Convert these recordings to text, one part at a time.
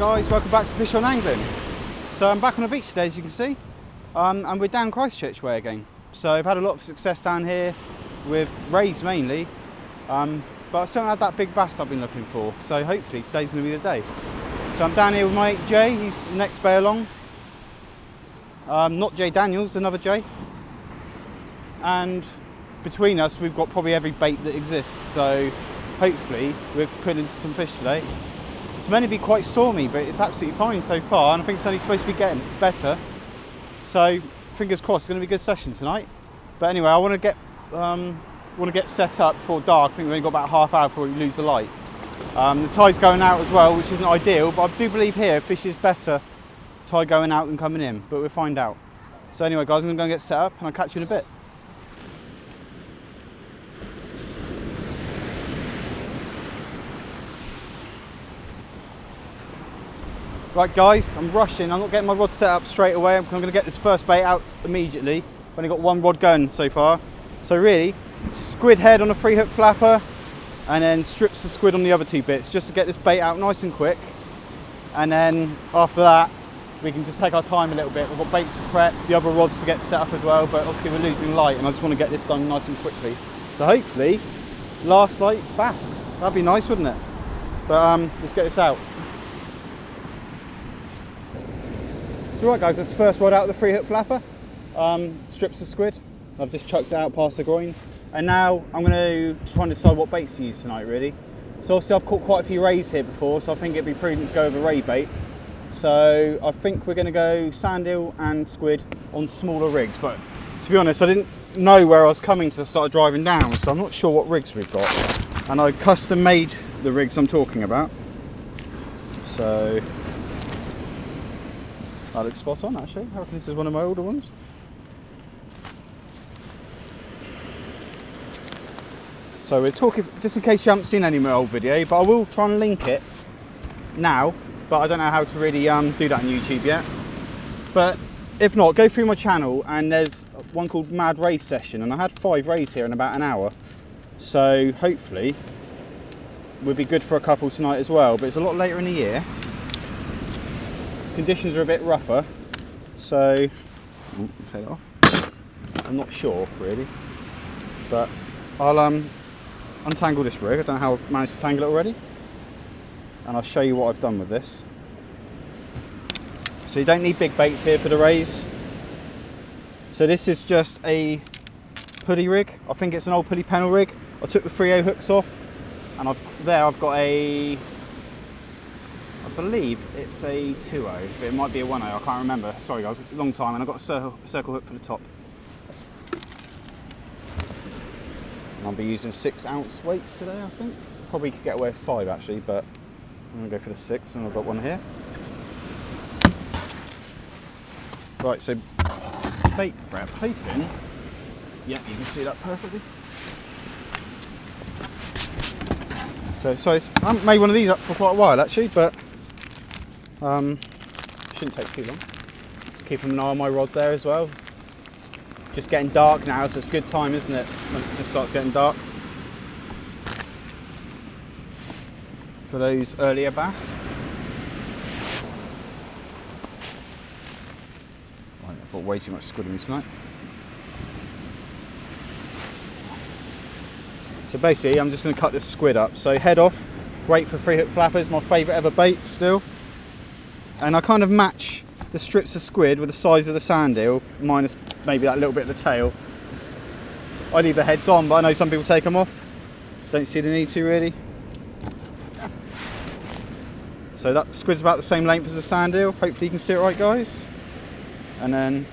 guys, welcome back to Fish on Angling. So I'm back on the beach today, as you can see, and we're down Christchurch way again. So I've had a lot of success down here with rays mainly, but I still haven't had that big bass I've been looking for, so hopefully today's going to be the day. So I'm down here with my mate Jay, he's the next bay along. Not Jay Daniels, another Jay. And between us we've got probably every bait that exists, so hopefully we're putting into some fish today. It's meant to be quite stormy, but it's absolutely fine so far, and I think it's only supposed to be getting better. So fingers crossed, it's going to be a good session tonight. But anyway, I want to get set up before dark. I think we've only got about half hour before we lose the light. The tide's going out as well, which isn't ideal, but I do believe here fish is better tide going out than coming in, but we'll find out. So anyway guys, I'm going to go and get set up and I'll catch you in a bit. Right guys, I'm rushing, I'm not getting my rod set up straight away. I'm going to get this first bait out immediately. I've only got one rod going so far. So really, squid head on a 3-hook flapper and then strips of squid on the other two bits, just to get this bait out nice and quick. And then after that, we can just take our time a little bit. We've got baits to prep, the other rods to get set up as well, but obviously we're losing light and I just want to get this done nice and quickly. So hopefully, last light bass. That'd be nice, wouldn't it? But let's get this out. So right guys, that's the first rod out of the 3-hook flapper. Strips of squid. I've just chucked it out past the groin. And now I'm going to try and decide what baits to use tonight really. So obviously I've caught quite a few rays here before, so I think it'd be prudent to go with a ray bait. So I think we're going to go sand eel and squid on smaller rigs. But to be honest, I didn't know where I was coming to start driving down, so I'm not sure what rigs we've got. And I custom made the rigs I'm talking about. So that looks spot on actually. I reckon this is one of my older ones. So we're talking, just in case you haven't seen any of my old video, but I will try and link it now, but I don't know how to really do that on YouTube yet. But if not, go through my channel and there's one called Mad Race Session, and I had 5 rays here in about an hour. So hopefully we'll be good for a couple tonight as well, but it's a lot later in the year. Conditions are a bit rougher, so take it off. I'm not sure really, but I'll untangle this rig. I don't know how I've managed to tangle it already, and I'll show you what I've done with this. So you don't need big baits here for the rays. So this is just a pulley rig. I think it's an old pulley pennel rig. I took the 3/0 hooks off, and I've got a, I believe it's a 2/0, but it might be a 1/0, I can't remember. Sorry guys, a long time, and I've got a circle hook for the top. And I'll be using 6-ounce weights today, I think. Probably could get away with 5 actually, but I'm gonna go for the 6, and I've got one here. Right, so bait prep, hoping, yeah, you can see that perfectly. So I haven't made one of these up for quite a while actually, but shouldn't take too long. Just keeping an eye on my rod there as well. Just getting dark now, so it's a good time, isn't it? When it just starts getting dark. For those earlier bass. Right, I've got way too much squid in me tonight. So basically, I'm just going to cut this squid up. So head off, great for 3-hook flappers, my favourite ever bait still. And I kind of match the strips of squid with the size of the sand eel, minus maybe that little bit of the tail. I leave the heads on, but I know some people take them off. Don't see the need to really. So that squid's about the same length as the sand eel. Hopefully you can see it right guys. And then,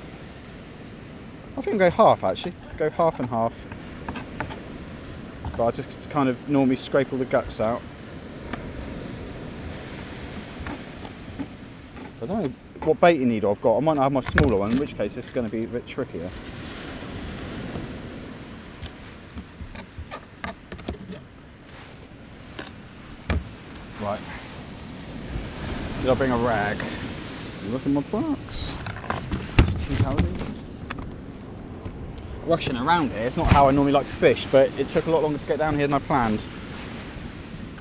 I think I'll go half actually. Go half and half. But I just kind of normally scrape all the guts out. I don't know what baiting needle I've got. I might not have my smaller one, in which case it's going to be a bit trickier. Right. Did I bring a rag? Look in my box. Rushing around here, it's not how I normally like to fish, but it took a lot longer to get down here than I planned.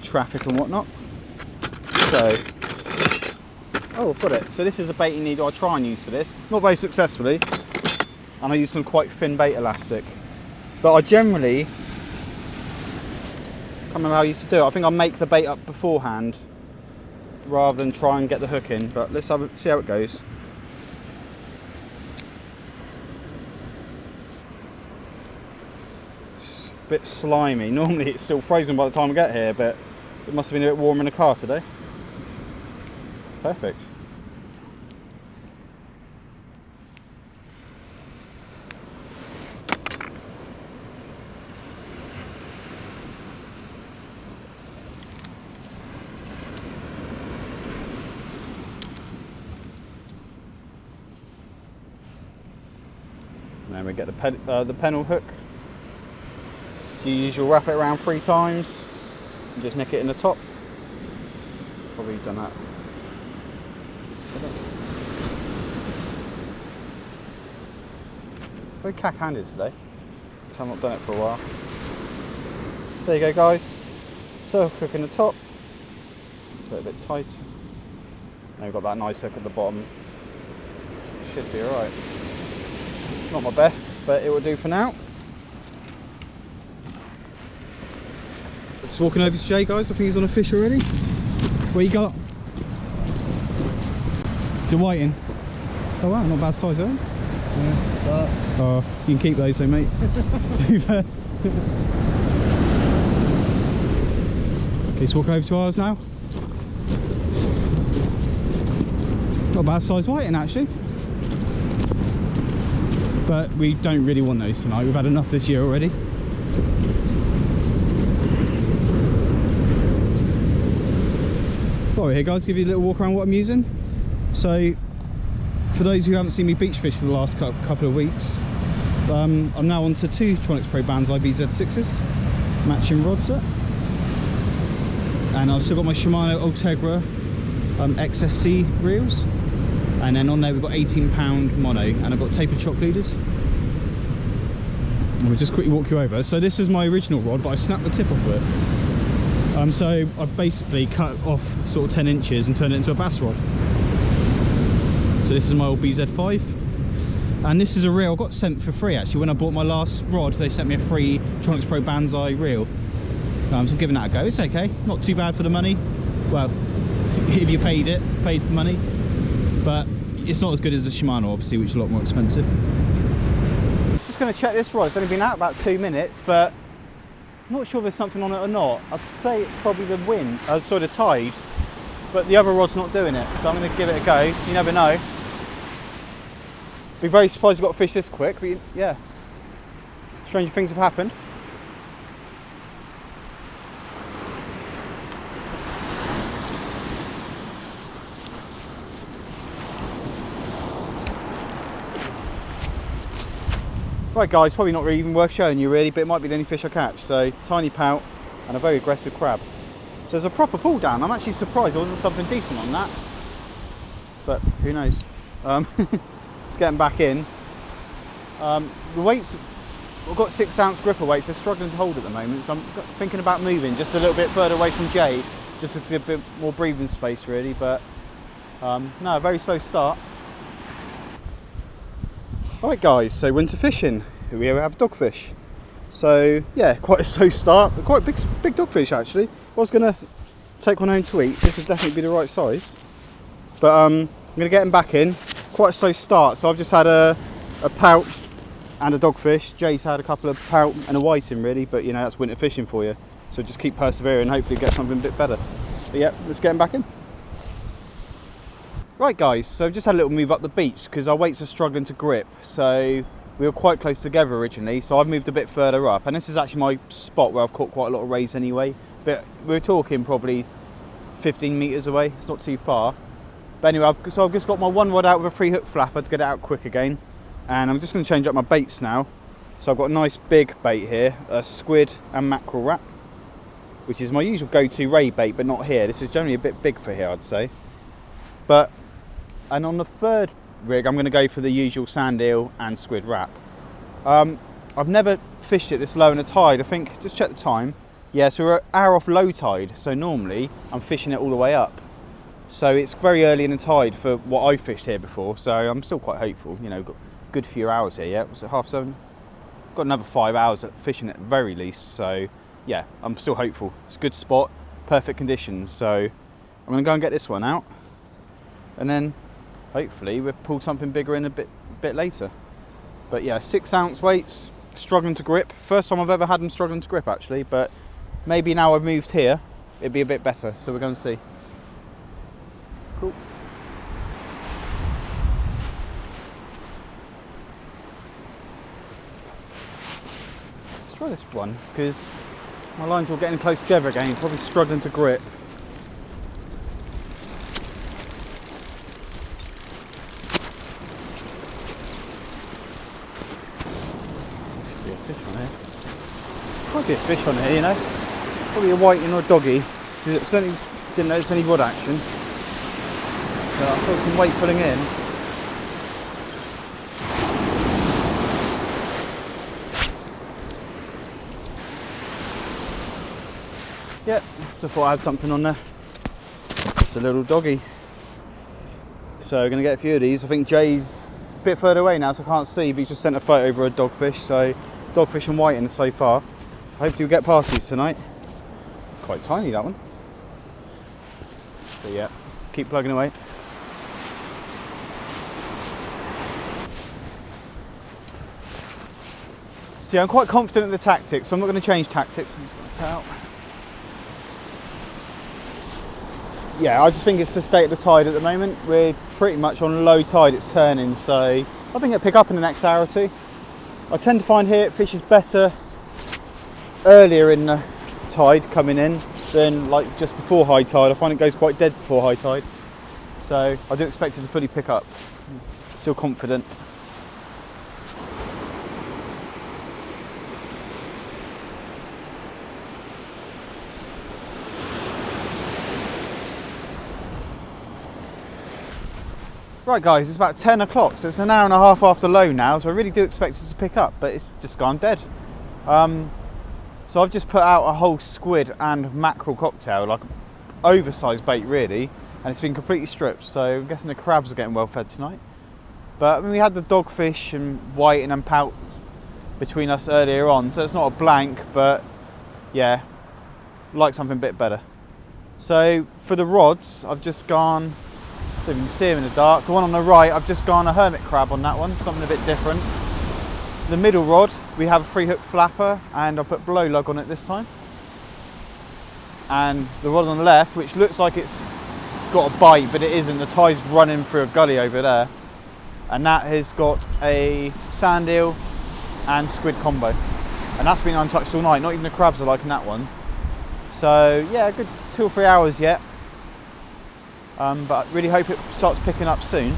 Traffic and whatnot. So Oh, I've got it. So this is a baiting needle I try and use for this. Not very successfully. And I use some quite thin bait elastic. But I generally, can't remember how I used to do it. I think I make the bait up beforehand rather than try and get the hook in. But let's see how it goes. It's a bit slimy. Normally it's still frozen by the time I get here, but it must have been a bit warm in the car today. Perfect. And then we get the pennel hook. You usually wrap it around 3 times and just nick it in the top. Probably done that. Very cack-handed today, so I've not done it for a while. So there you go, guys. So hook in the top, so a bit tight. Now we've got that nice hook at the bottom. Should be alright. Not my best, but it will do for now. Just walking over to Jay, guys. I think he's on a fish already. What you got? Is it whiting? Oh wow, not bad size, though. Yeah, oh, you can keep those though, mate. Too fair. Okay, let's walk over to ours now. Not a bad size whiting, actually. But we don't really want those tonight. We've had enough this year already. While we're here, guys, give you a little walk around what I'm using. So, for those who haven't seen me beach fish for the last couple of weeks, I'm now on to 2 Tronics Pro Banzai BZ6s, matching rod set. And I've still got my Shimano Ultegra XSC reels. And then on there we've got 18-pound mono, and I've got tapered shock leaders. And we'll just quickly walk you over. So this is my original rod, but I snapped the tip off of it. So I've basically cut off sort of 10 inches and turned it into a bass rod. So this is my old BZ5. And this is a reel I got sent for free actually. When I bought my last rod, they sent me a free Tronics Pro Banzai reel. So I'm giving that a go. It's okay, not too bad for the money. Well, if you paid the money. But it's not as good as the Shimano, obviously, which is a lot more expensive. Just going to check this rod. It's only been out about 2 minutes, but I'm not sure if there's something on it or not. I'd say it's probably the wind, sort of tide, but the other rod's not doing it. So I'm going to give it a go. You never know. Be very surprised we've got a fish this quick, but yeah, stranger things have happened. Right guys, probably not really even worth showing you really, but it might be the only fish I catch. So, tiny pout and a very aggressive crab. So there's a proper pull down. I'm actually surprised there wasn't something decent on that. But who knows. It's getting back in. The weights, I've got 6-ounce gripper weights, they're struggling to hold at the moment. So I'm thinking about moving just a little bit further away from Jay, just to get a bit more breathing space really. But no, very slow start. Right guys, so winter fishing. Here we have dogfish. So yeah, quite a slow start, but quite big dogfish actually. I was going to take one home to eat. This would definitely be the right size. But I'm going to get him back in. Quite a slow start, so I've just had a pout and a dogfish. Jay's had a couple of pout and a whiting really, but you know, that's winter fishing for you. So just keep persevering, hopefully get something a bit better. But yeah, let's get him back in. Right guys, so I've just had a little move up the beach because our weights are struggling to grip. So we were quite close together originally, so I've moved a bit further up. And this is actually my spot where I've caught quite a lot of rays anyway. But we're talking probably 15 metres away, it's not too far. But anyway, I've just got my one rod out with a 3-hook flapper to get it out quick again. And I'm just going to change up my baits now. So I've got a nice big bait here, a squid and mackerel wrap, which is my usual go-to ray bait, but not here. This is generally a bit big for here, I'd say. And on the third rig, I'm going to go for the usual sand eel and squid wrap. I've never fished it this low in a tide. I think, just check the time. Yeah, so we're an hour off low tide. So normally I'm fishing it all the way up. So it's very early in the tide for what I fished here before, so I'm still quite hopeful. You know, got a good few hours here yet. Was it 7:30? Got another 5 hours at fishing at the very least, so yeah, I'm still hopeful. It's a good spot, perfect conditions, so I'm going to go and get this one out, and then hopefully we'll pull something bigger in a bit later. But yeah, 6 ounce weights, struggling to grip. First time I've ever had them struggling to grip actually, but maybe now I've moved here, it'd be a bit better, so we're going to see. Cool. Let's try this one, because my lines are getting close together again, probably struggling to grip. Should be a fish on here. Might be a fish on here, you know. Probably a whiting or a doggy, because it certainly didn't notice any rod action. But I've got some weight pulling in. Yep, so I thought I had something on there. It's a little doggy. So we're going to get a few of these. I think Jay's a bit further away now, so I can't see, but he's just sent a photo over a dogfish. So dogfish and whiting so far. Hopefully we'll get past these tonight. Quite tiny, that one. But yeah, keep plugging away. See, I'm quite confident in the tactics, so I'm not going to change tactics. I'm just going to towel. Yeah, I just think it's the state of the tide at the moment. We're pretty much on low tide, it's turning, so I think it'll pick up in the next hour or two. I tend to find here it fishes better earlier in the tide coming in than like just before high tide. I find it goes quite dead before high tide. So I do expect it to fully pick up. Still confident. Right guys, it's about 10 o'clock, so it's an hour and a half after low now, so I really do expect it to pick up, but it's just gone dead. So I've just put out a whole squid and mackerel cocktail, like oversized bait really, and it's been completely stripped, so I'm guessing the crabs are getting well fed tonight. But I mean, we had the dogfish and whiting and pout between us earlier on, so it's not a blank, but yeah, like something a bit better. So for the rods, I've just gone, I don't even see them in the dark. The one on the right, I've just gone a hermit crab on that one, something a bit different. The middle rod, we have a 3-hook flapper, and I put blow lug on it this time. And the rod on the left, which looks like it's got a bite, but it isn't. The tide's running through a gully over there. And that has got a sand eel and squid combo. And that's been untouched all night. Not even the crabs are liking that one. So yeah, a good 2 or 3 hours yet. But I really hope it starts picking up soon.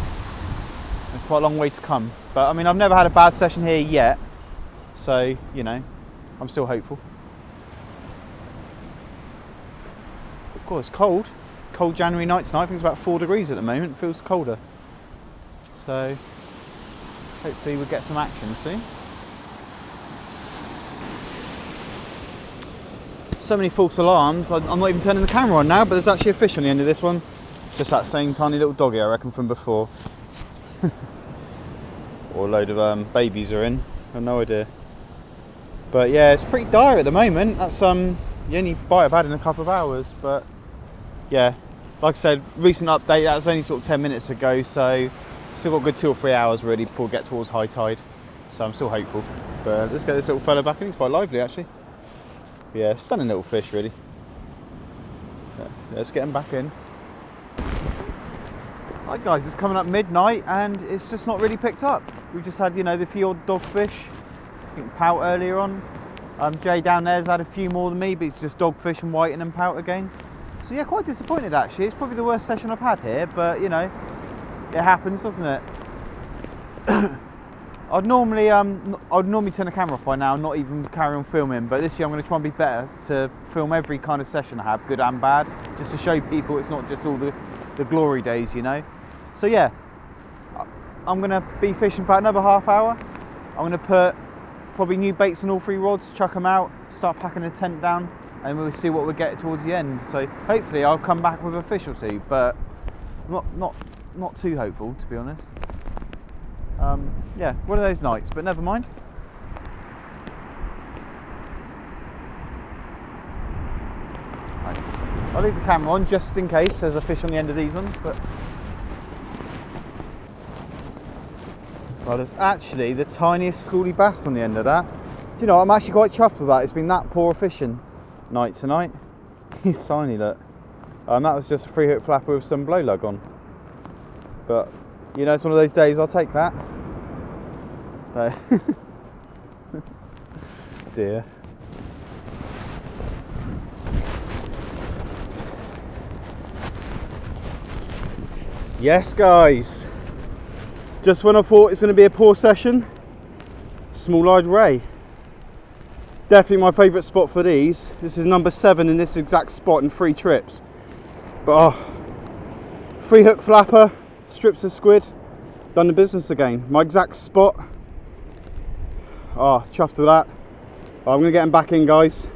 There's quite a long way to come. But I mean, I've never had a bad session here yet. So, you know, I'm still hopeful. Of course, it's cold. Cold January night tonight. I think it's about 4 degrees at the moment. It feels colder. So, hopefully we'll get some action soon. So many false alarms. I'm not even turning the camera on now, but there's actually a fish on the end of this one. Just that same tiny little doggy, I reckon, from before. Or a load of babies are in. I have no idea. But yeah, it's pretty dire at the moment. That's the only bite I've had in a couple of hours. But yeah, like I said, recent update, that was only sort of 10 minutes ago. So still got a good 2 or 3 hours really before we get towards high tide. So I'm still hopeful. But let's get this little fella back in. He's quite lively actually. Yeah, stunning little fish really. Yeah, let's get him back in. Right guys, it's coming up midnight and it's just not really picked up. We've just had, you know, the few odd dogfish. I think pout earlier on. Jay down there's had a few more than me, but it's just dogfish and whiting and pout again. So yeah, quite disappointed actually. It's probably the worst session I've had here, but you know, it happens, doesn't it? I'd normally turn the camera off by now and not even carry on filming, but this year I'm going to try and be better to film every kind of session I have, good and bad, just to show people it's not just all the glory days, you know. So yeah, I'm going to be fishing for another half hour. I'm going to put probably new baits on all 3 rods, chuck them out, start packing the tent down, and we'll see what we get towards the end. So hopefully I'll come back with a fish or 2, but Not too hopeful, to be honest. Yeah, one of those nights, but never mind. Right. I'll leave the camera on just in case there's a fish on the end of these ones, but well, there's actually the tiniest schoolie bass on the end of that. Do you know, I'm actually quite chuffed with that. It's been that poor fishing night tonight. He's tiny, look. That was just a 3-hook flapper with some blow lug on. But, you know, it's one of those days, I'll take that. So. Dear. Yes, guys. Just when I thought it's going to be a poor session, small-eyed ray. Definitely my favourite spot for these. This is number 7 in this exact spot in 3 trips. But 3-hook flapper, strips of squid, done the business again. My exact spot. Chuffed with that. I'm gonna get him back in, guys.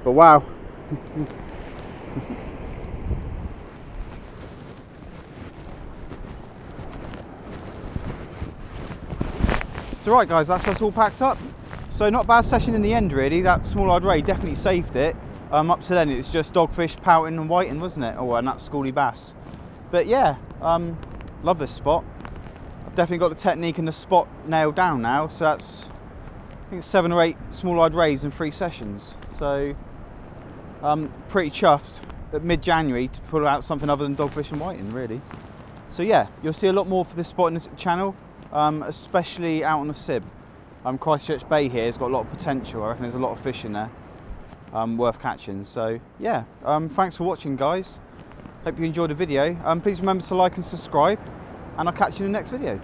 But wow. So right, guys, that's us all packed up. So not a bad session in the end, really. That small-eyed ray definitely saved it. Up to then, it's just dogfish, pouting and whiting, wasn't it? Oh, and that schoolie bass. But yeah, love this spot. I've definitely got the technique and the spot nailed down now. So that's, I think, 7 or 8 small-eyed rays in 3 sessions. So pretty chuffed at mid-January to pull out something other than dogfish and whiting, really. So yeah, you'll see a lot more for this spot in this channel, especially out on the Sib. Christchurch Bay here has got a lot of potential. I reckon there's a lot of fish in there worth catching. So yeah, thanks for watching, guys. Hope you enjoyed the video. Please remember to like and subscribe, and I'll catch you in the next video.